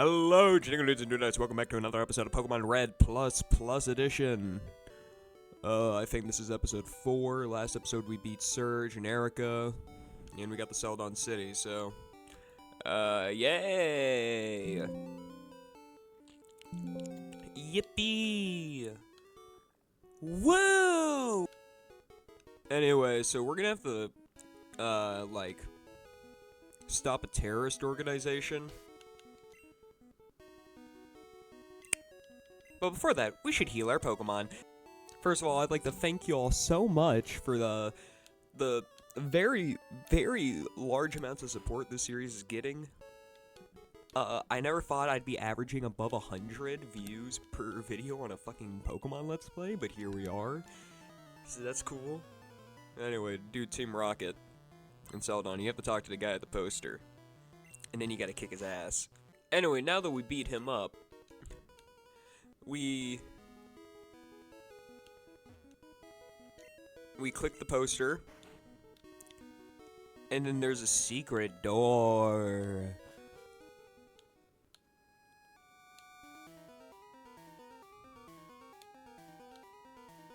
Hello, genuine dudes and dudettes. Welcome back to another episode of Pokemon Red Plus Edition. I think this is episode 4. Last episode we beat Surge and Erica, and we got the Celadon City, so... yay! Yippee! Woo! Anyway, so we're gonna have to, stop a terrorist organization. But before that, we should heal our Pokemon. First of all, I'd like to thank you all so much for the very, very large amounts of support this series is getting. I never thought I'd be averaging above 100 views per video on a fucking Pokemon Let's Play, but here we are. So that's cool. Anyway, dude, Team Rocket and Celadon, you have to talk to the guy at the poster. And then you gotta kick his ass. Anyway, now that we beat him up, we click the poster, and then there's a secret door.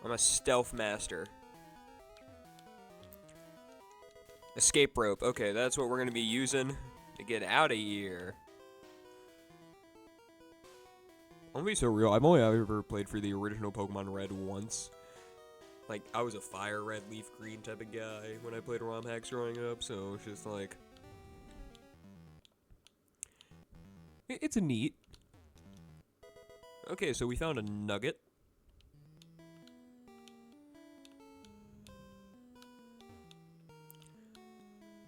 I'm a stealth master. Escape rope. Okay, that's what we're gonna be using to get out of here. I'm gonna be so real, I've only ever played for the original Pokemon Red once. Like, I was a fire red, leaf green type of guy when I played ROM hacks growing up, so it's just like... It's a neat. Okay, so we found a nugget.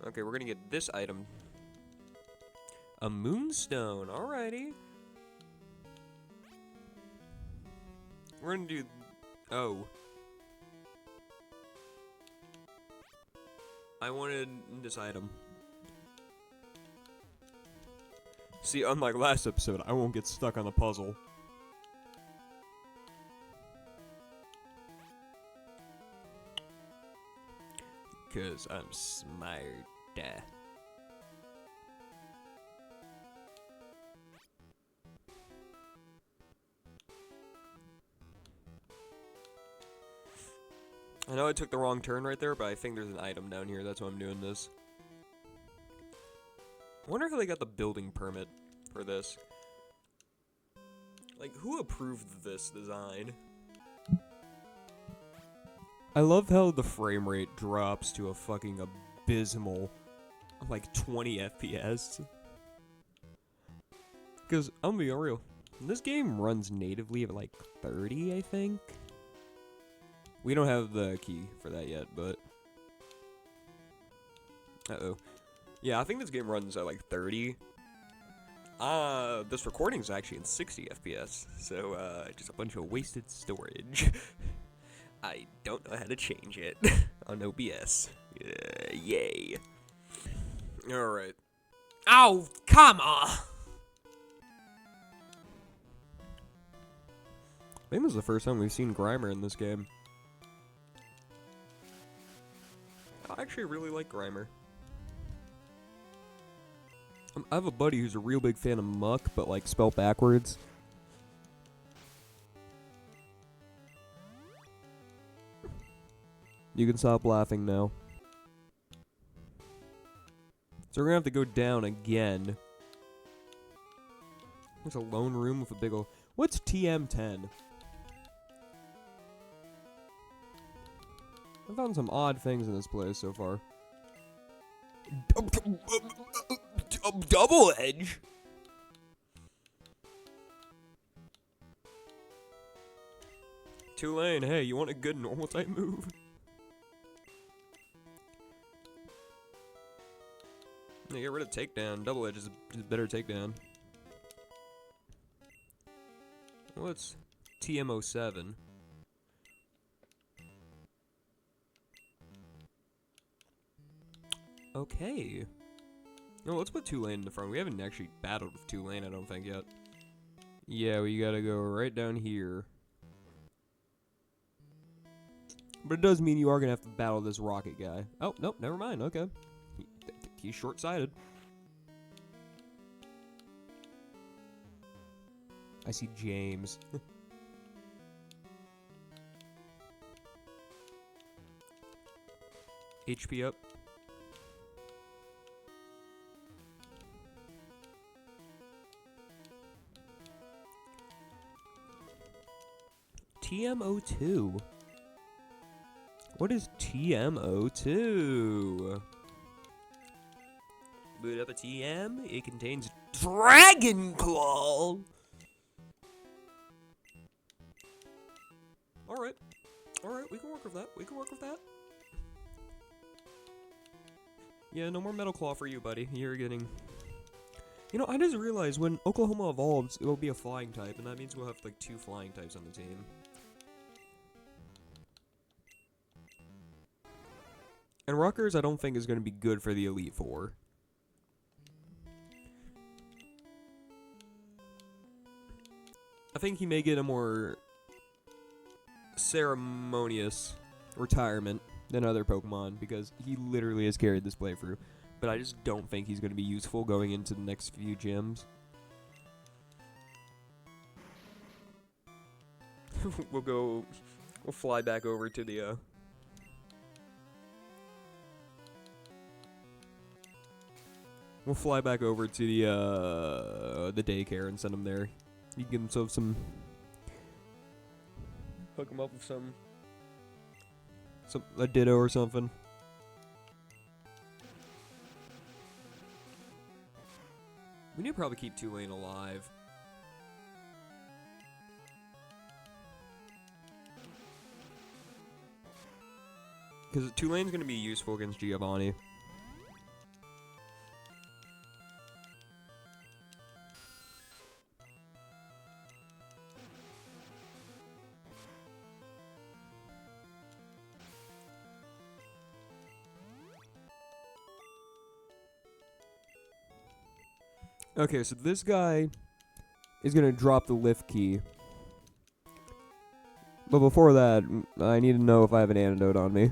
Okay, we're gonna get this item. A moonstone, alrighty. We're gonna do... Oh. I wanted this item. See, unlike last episode, I won't get stuck on the puzzle. Cause I'm smart. I know I took the wrong turn right there, but I think there's an item down here. That's why I'm doing this. I wonder how they got the building permit for this. Like, who approved this design? I love how the frame rate drops to a fucking abysmal, like, 20 FPS. Because, I'm gonna be real, this game runs natively at like 30, I think? We don't have the key for that yet, but... Uh-oh. Yeah, I think this game runs at like 30. This recording's actually in 60 FPS, so, just a bunch of wasted storage. I don't know how to change it on OBS. Yay. Alright. Oh, come on! I think this is the first time we've seen Grimer in this game. I actually really like Grimer. I have a buddy who's a real big fan of Muck, but like spelled backwards. You can stop laughing now. So we're gonna have to go down again. There's a lone room with a big ol'... What's TM10? I found some odd things in this place so far. Double edge? Tulane, hey, you want a good normal type move? Yeah, get rid of Takedown. Double edge is a better takedown. What's TM07? Okay. No, let's put Tulane in the front. We haven't actually battled with Tulane, I don't think, yet. Yeah, we gotta go right down here. But it does mean you are gonna have to battle this rocket guy. Oh, nope, never mind, okay. He's short-sighted. I see James. HP up. TMO2. What is TMO2? Boot up a TM. It contains Dragon Claw. Alright. Alright, we can work with that. We can work with that. Yeah, no more Metal Claw for you, buddy. You're getting... You know, I just realized when Oklahoma evolves, it will be a flying type, and that means we'll have, like, 2 flying types on the team. And Rutgers, I don't think is going to be good for the Elite Four. I think he may get a more ceremonious retirement than other Pokemon, because he literally has carried this playthrough. But I just don't think he's going to be useful going into the next few gyms. We'll fly back over to the, We'll fly back over to the daycare and send him there. You can give himself some... Hook him up with a Ditto or something. We need to probably keep Tulane alive. Because Tulane's going to be useful against Giovanni. Okay, so this guy is going to drop the lift key. But before that, I need to know if I have an antidote on me.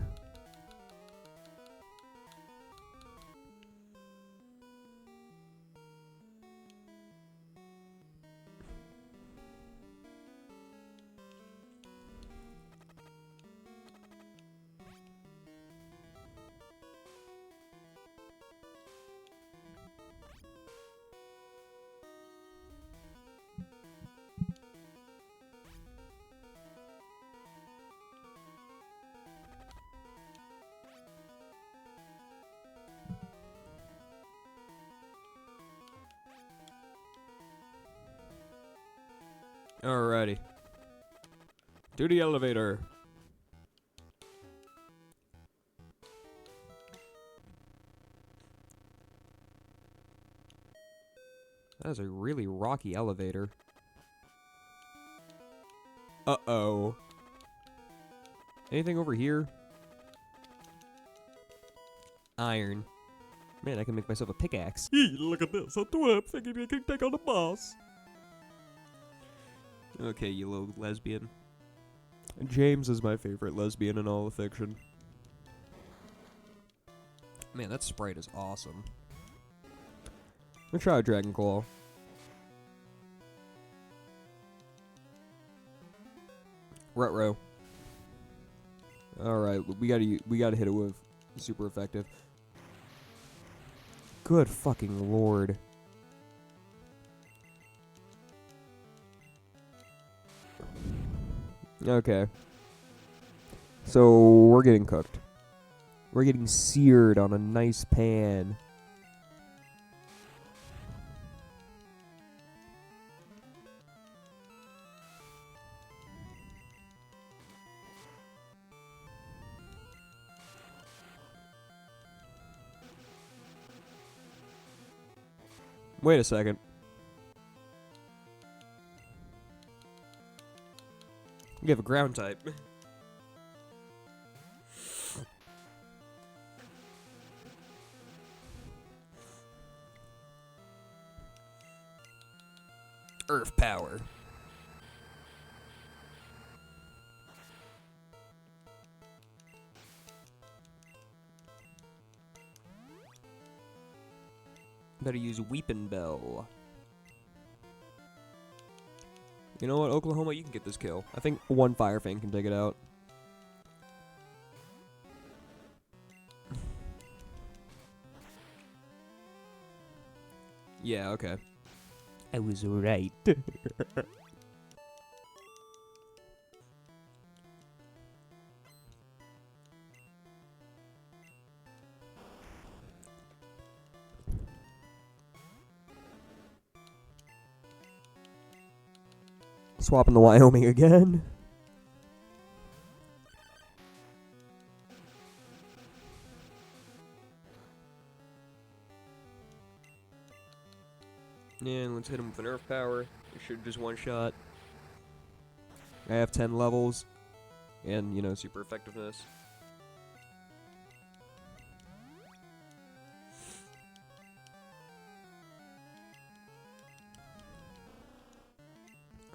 Alrighty. To the elevator. That is a really rocky elevator. Uh-oh. Anything over here? Iron. Man, I can make myself a pickaxe. Hey, look at this. A twerp thinking I can take on the boss. Okay, you little lesbian. James is my favorite lesbian in all of fiction. Man, that sprite is awesome. Let's try a Dragon Claw. Rutro. Alright, we gotta hit it with super effective. Good fucking lord. Okay. So, we're getting cooked. We're getting seared on a nice pan. Wait a second. We have a ground type. Earth power. Better use Weepin' Bell. You know what, Oklahoma, you can get this kill. I think one Fire Fang can take it out. Yeah, okay. I was right. Swapping the Wyoming again. And let's hit him with an Earth Power. It should just one shot. I have 10 levels. And, you know, super effectiveness.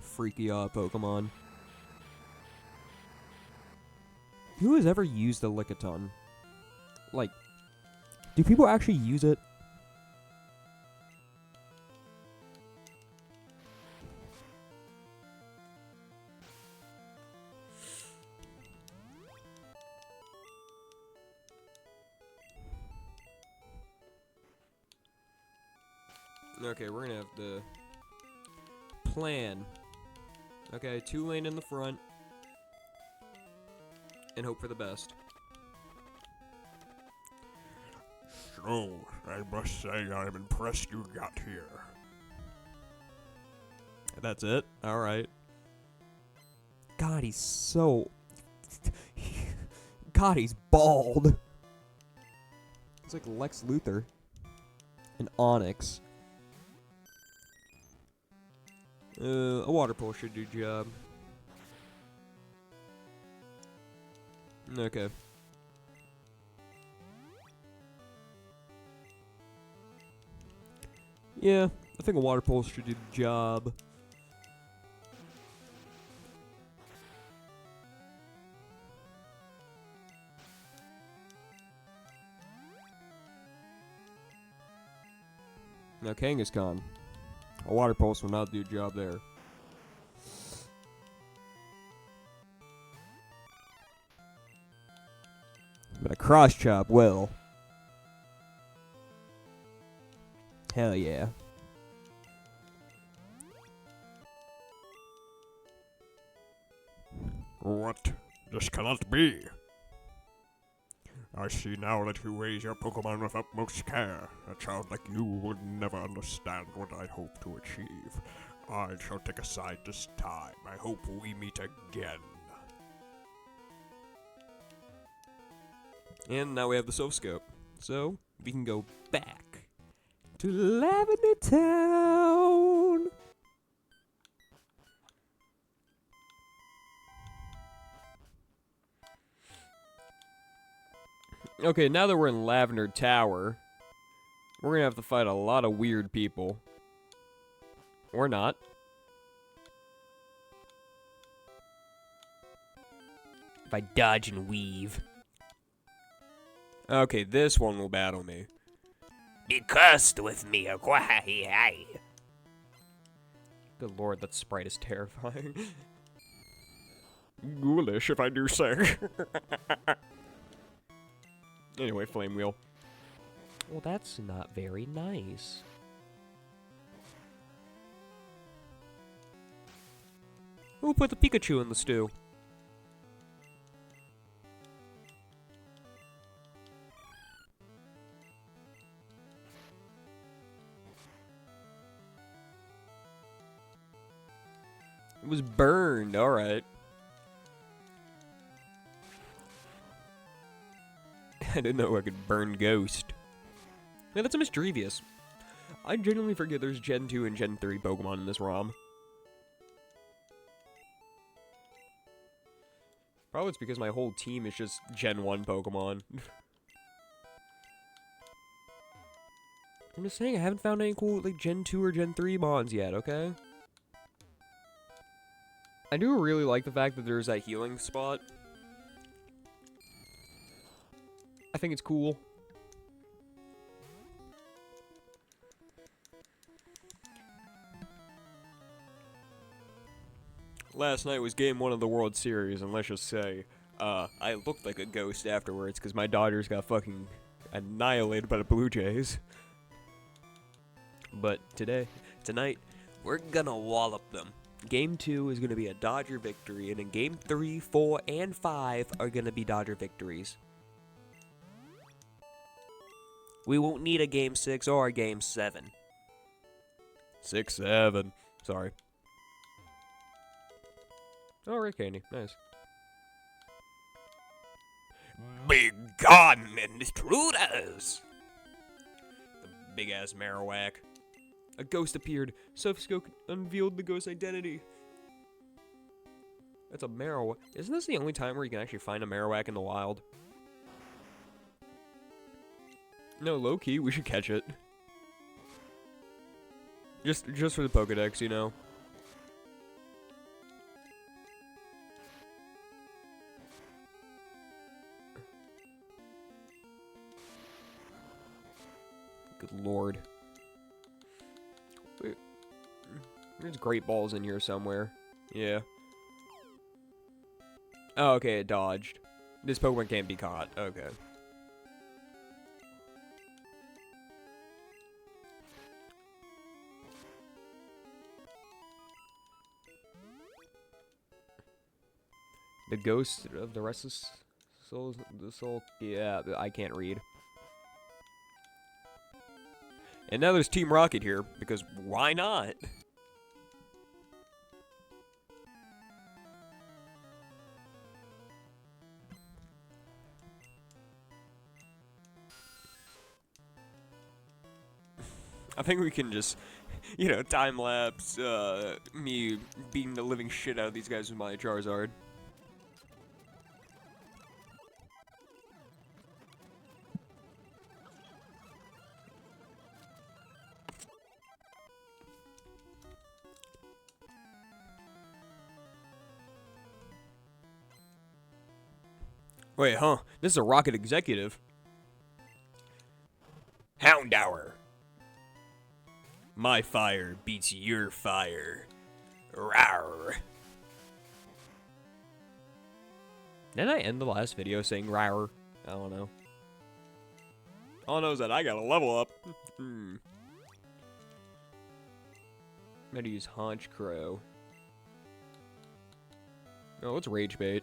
Freaky Pokemon. Who has ever used a Lickitung? Like, do people actually use it? Okay, we're gonna have the plan. Okay, 2-lane in the front. And hope for the best. So, I must say I'm impressed you got here. That's it? Alright. God, he's so... God, he's bald. He's like Lex Luthor. And Onyx. A water pole should do job. Okay. Yeah, I think a water pole should do the job. Now Kangaskhan. A water pulse will not do a job there. But a cross chop will. Hell yeah. What? This cannot be. I see now that you raise your Pokemon with utmost care. A child like you would never understand what I hope to achieve. I shall take a side this time. I hope we meet again. And now we have the Soul Scope. So, we can go back to Lavender Town. Okay, now that we're in Lavender Tower, we're gonna have to fight a lot of weird people. Or not. If I dodge and weave. Okay, this one will battle me. Be cursed with me, Aguai. Good lord, that sprite is terrifying. Ghoulish, if I do say. Anyway, Flame Wheel. Well, that's not very nice. Who put the Pikachu in the stew? It was burned, alright. I didn't know I could burn Ghost. Yeah, that's a Mischievous. I genuinely forget there's Gen 2 and Gen 3 Pokemon in this ROM. Probably it's because my whole team is just Gen 1 Pokemon. I'm just saying, I haven't found any cool, like, Gen 2 or Gen 3 Mons yet, okay? I do really like the fact that there's that healing spot. I think it's cool. Last night was game 1 of the World Series, and let's just say, I looked like a ghost afterwards because my Dodgers got fucking annihilated by the Blue Jays. But tonight, we're gonna wallop them. Game 2 is gonna be a Dodger victory, and in game 3, 4, and 5 are gonna be Dodger victories. We won't need a game 6 or a game 7. 6, 7. Sorry. Oh, Rick Candy. Nice. Begone, intruders! The big-ass Marowak. A ghost appeared. Sophiscope unveiled the ghost's identity. That's a Marowak. Isn't this the only time where you can actually find a Marowak in the wild? No, low-key, we should catch it. Just for the Pokedex, you know. Good lord. Wait. There's great balls in here somewhere. Yeah. Oh, okay, it dodged. This Pokemon can't be caught. Okay. The ghost of the restless souls, the soul. Yeah, I can't read. And now there's Team Rocket here, because why not? I think we can just, you know, time-lapse, me beating the living shit out of these guys with my Charizard. Wait, huh? This is a Rocket executive. Houndour. My fire beats your fire. Rawr. Didn't I end the last video saying rawr? I don't know. All I know is that I gotta level up. I'm gonna use Haunch Crow. Oh, let's Rage Bait.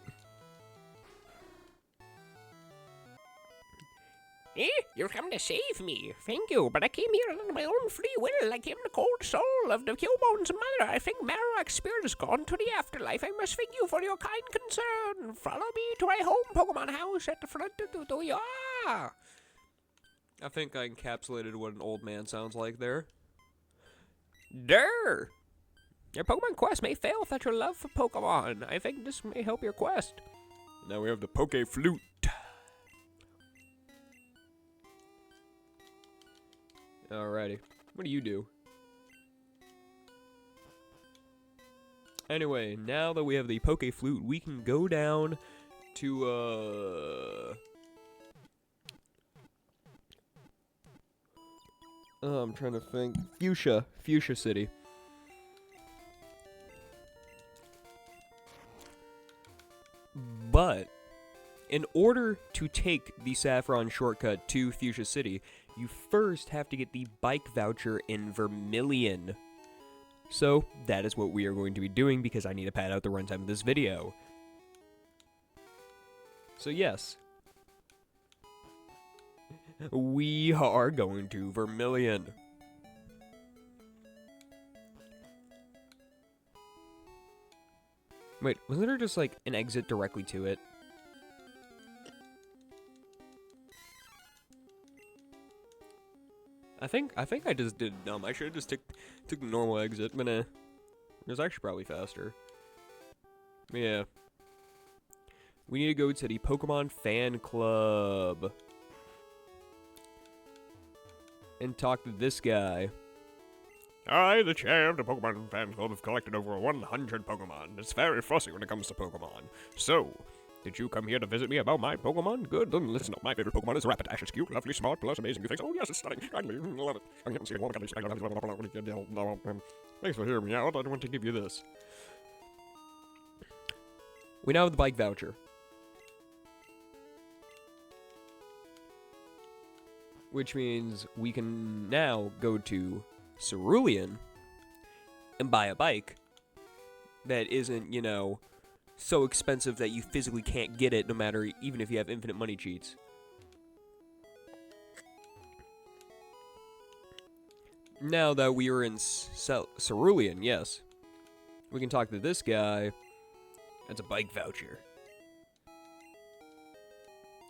Eh? You're come to save me. Thank you, but I came here on my own free will. I came the cold soul of the Cubone's mother. I think Marowak's spirit has gone to the afterlife. I must thank you for your kind concern. Follow me to my home Pokemon house at the front of the yard. I think I encapsulated what an old man sounds like there. Durr! Your Pokemon quest may fail without your love for Pokemon. I think this may help your quest. Now we have the Poke Flute. Alrighty. What do you do? Anyway, now that we have the Poke Flute, we can go down to, I'm trying to think. Fuchsia City. But in order to take the Saffron shortcut to Fuchsia City, you first have to get the bike voucher in Vermilion. So, that is what we are going to be doing because I need to pad out the runtime of this video. So yes, we are going to Vermilion. Wait, wasn't there just like an exit directly to it? I think I just did dumb. I should have just took the normal exit, but it was actually probably faster. Yeah. We need to go to the Pokemon Fan Club and talk to this guy. I, the chair of the Pokemon Fan Club, have collected over 100 Pokemon. It's very fussy when it comes to Pokemon. So, did you come here to visit me about my Pokemon? Good, then listen up. My favorite Pokemon is Rapidash. It's cute, lovely, smart, plus amazing new things. Oh yes, it's stunning. I love it. I haven't seen one. Thanks for hearing me out. I want to give you this. We now have the bike voucher. Which means we can now go to Cerulean and buy a bike that isn't, you know, so expensive that you physically can't get it no matter, even if you have infinite money cheats. Now that we are in Cerulean, yes, we can talk to this guy. That's a bike voucher.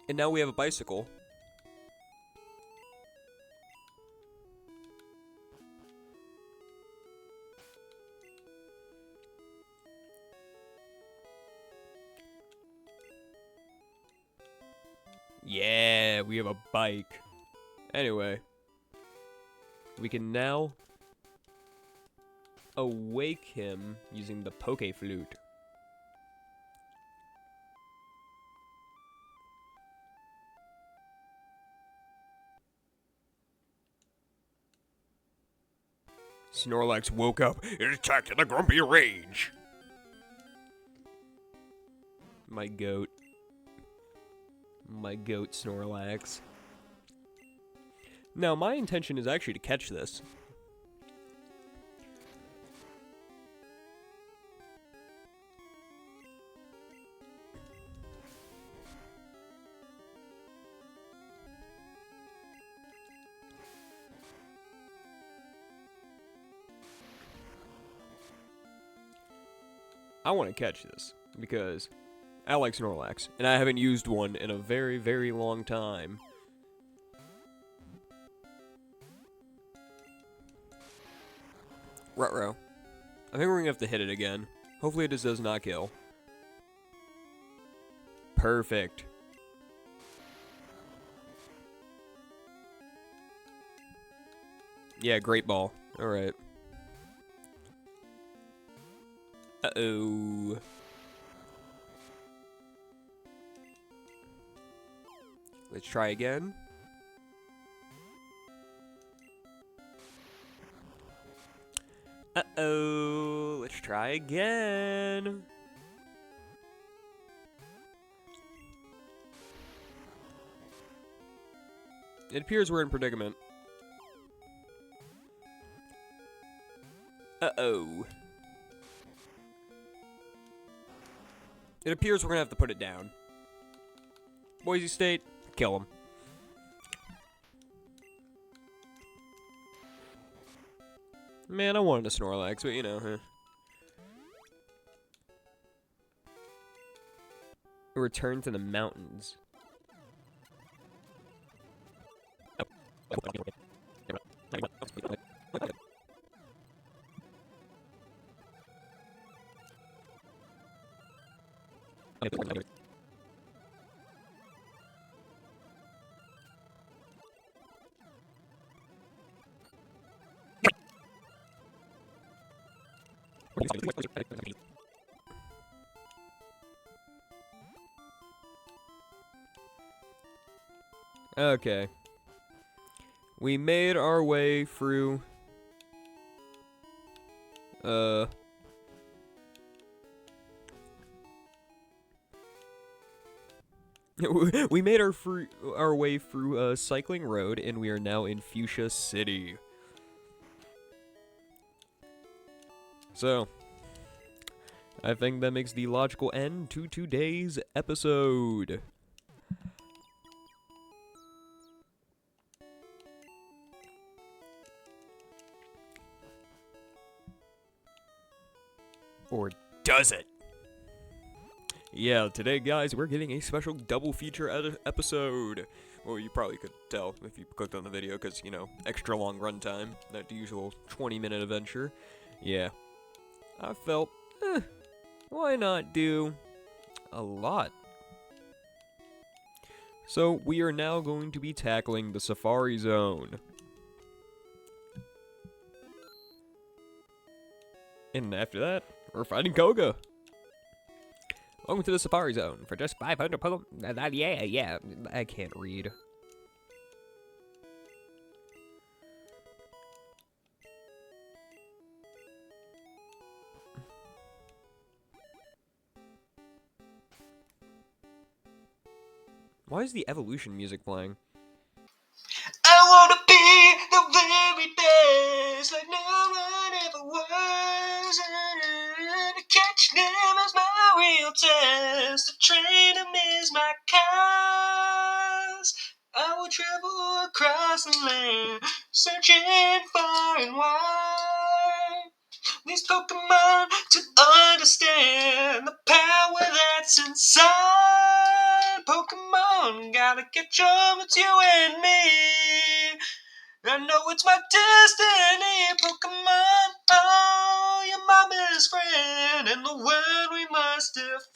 And now we have a bicycle. Yeah, we have a bike. Anyway, we can now awake him using the Poke Flute. Snorlax woke up. It attacked in a grumpy rage. My goat. My goat Snorlax. Now, my intention is actually to catch this. I want to catch this because I like Snorlax, and I haven't used one in a very, very long time. Ruh-roh. I think we're gonna have to hit it again. Hopefully it just does not kill. Perfect. Yeah, great ball. Alright. Uh-oh. Let's try again. Uh-oh. Let's try again. It appears we're in predicament. Uh-oh. It appears we're gonna have to put it down. Boise State, kill him. Man, I wanted a Snorlax, but you know, huh. Return to the mountains. Okay. We made our way through we made our way through Cycling Road, and we are now in Fuchsia City. So, I think that makes the logical end to today's episode. Or does it? Yeah, today, guys, we're getting a special double feature episode. Well, you probably could tell if you clicked on the video, because, you know, extra long runtime, not the usual 20-minute adventure. Yeah. I felt, why not do a lot? So, we are now going to be tackling the Safari Zone. And after that, we're fighting Koga. Welcome to the Safari Zone for just 500 Pokemon. Yeah, I can't read. Why is the evolution music playing? I wanna be the very best, like no one ever was. To catch them is my real test. To train them is my cause. I will travel across the land, searching far and wide. These Pokemon to understand the power that's inside. Pokemon, gotta catch 'em, it's you and me. I know it's my destiny, Pokemon. Oh, your mama's friend, and the world we must defend.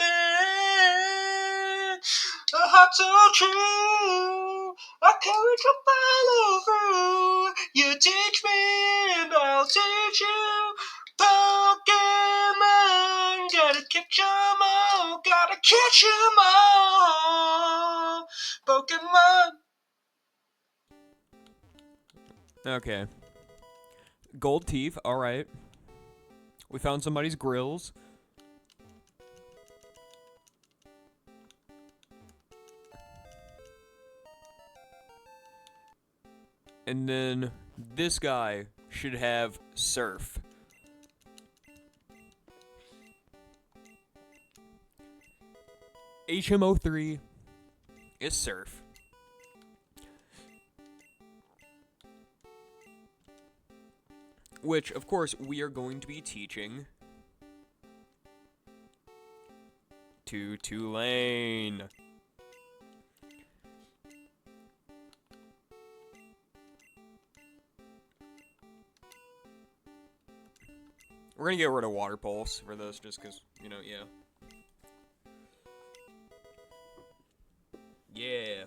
A heart so true, a courage to follow through. You teach me, and I'll teach you. Pokemon, gotta catch 'em all, gotta catch 'em all. Pokemon. Okay. Gold teeth, alright. We found somebody's grills. And then this guy should have surf. HMO3 is surf. Which, of course, we are going to be teaching to Tulane. We're gonna get rid of Water Pulse for this, just because, you know, yeah. Yeah.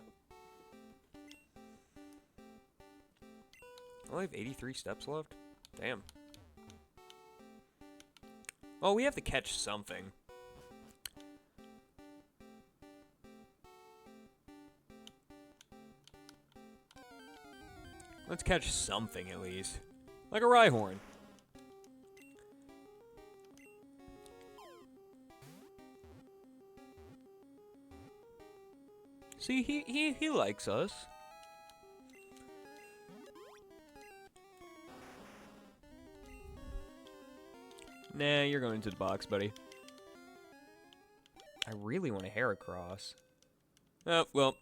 I only have 83 steps left? Damn. Oh, we have to catch something. Let's catch something at least. Like a Rhyhorn. See, he likes us. Nah, you're going into the box, buddy. I really want a Heracross. Oh, well.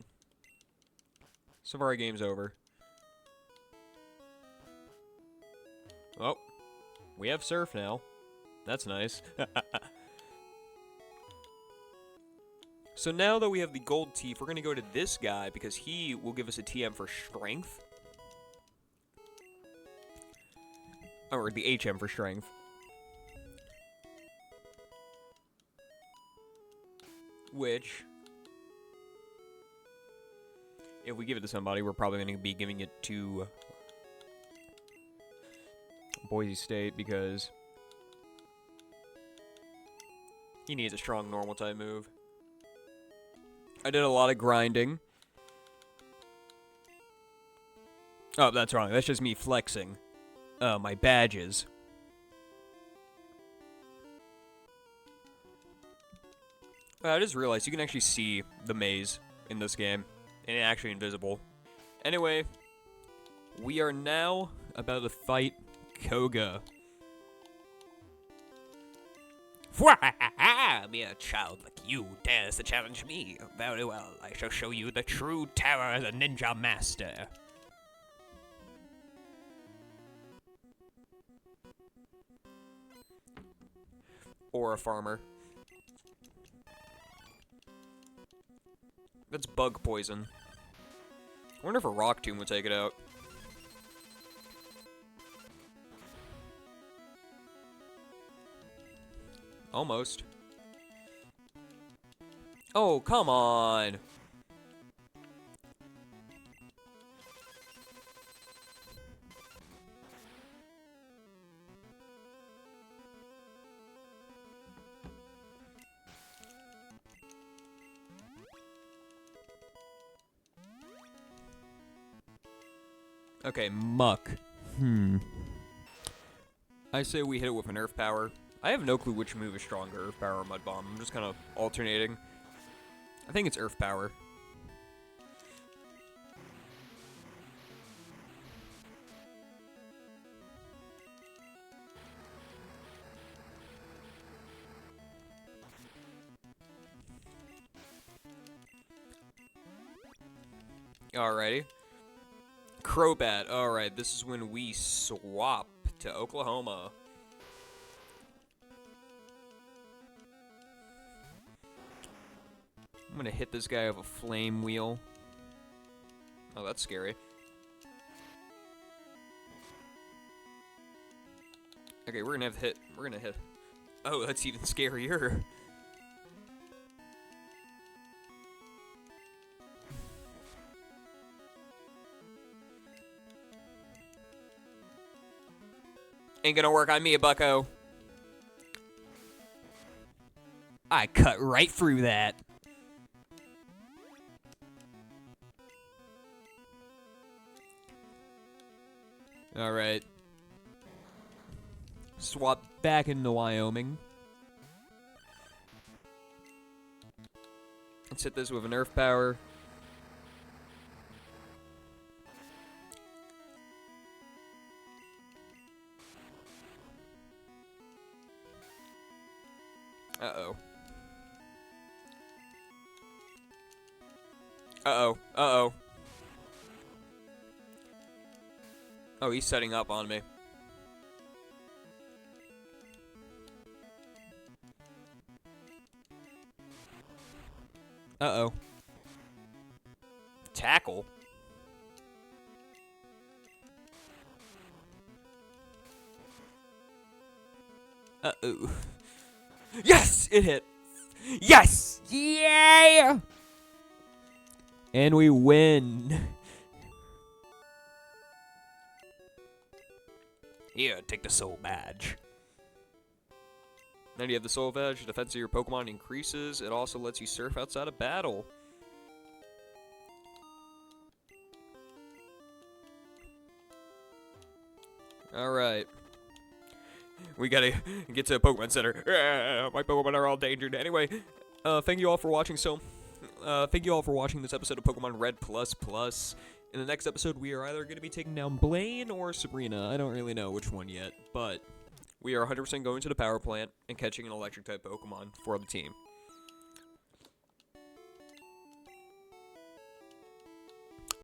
Safari game's over. Oh. We have Surf now. That's nice. So now that we have the gold teeth, we're going to go to this guy because he will give us a TM for strength. Or the HM for strength. Which, if we give it to somebody, we're probably going to be giving it to Boise State because he needs a strong normal type move. I did a lot of grinding. Oh, that's wrong. That's just me flexing. My badges. I just realized you can actually see the maze in this game, and it's actually invisible. Anyway, we are now about to fight Koga. Mere child like you dares to challenge me. Very well, I shall show you the true terror of the ninja master. Or a farmer. That's bug poison. I wonder if a rock tomb would take it out. Almost. Oh, come on! Okay, Muck. I say we hit it with an Earth Power. I have no clue which move is stronger, Earth Power or Mud Bomb. I'm just kind of alternating. I think it's Earth Power. Alrighty. Crobat. Alright, this is when we swap to Oklahoma. I'm gonna hit this guy with a flame wheel. Oh, that's scary. Okay, we're gonna hit. Oh, that's even scarier. Ain't gonna work on me, bucko. I cut right through that. Alright. Swap back into Wyoming. Let's hit this with an Earth Power. Uh-oh. Uh-oh. Uh-oh. Oh, he's setting up on me. Uh-oh. Tackle? Uh-oh. Yes! It hit. Yes! Yeah! And we win. Here, take the soul badge. Now you have the soul badge, the defense of your Pokemon increases. It also lets you surf outside of battle. Alright. We gotta get to a Pokemon Center. My Pokemon are all endangered. Anyway, thank you all for watching. Thank you all for watching this episode of Pokemon Red Plus Plus. In the next episode, we are either going to be taking down Blaine or Sabrina. I don't really know which one yet, but we are 100% going to the power plant and catching an electric-type Pokemon for the team.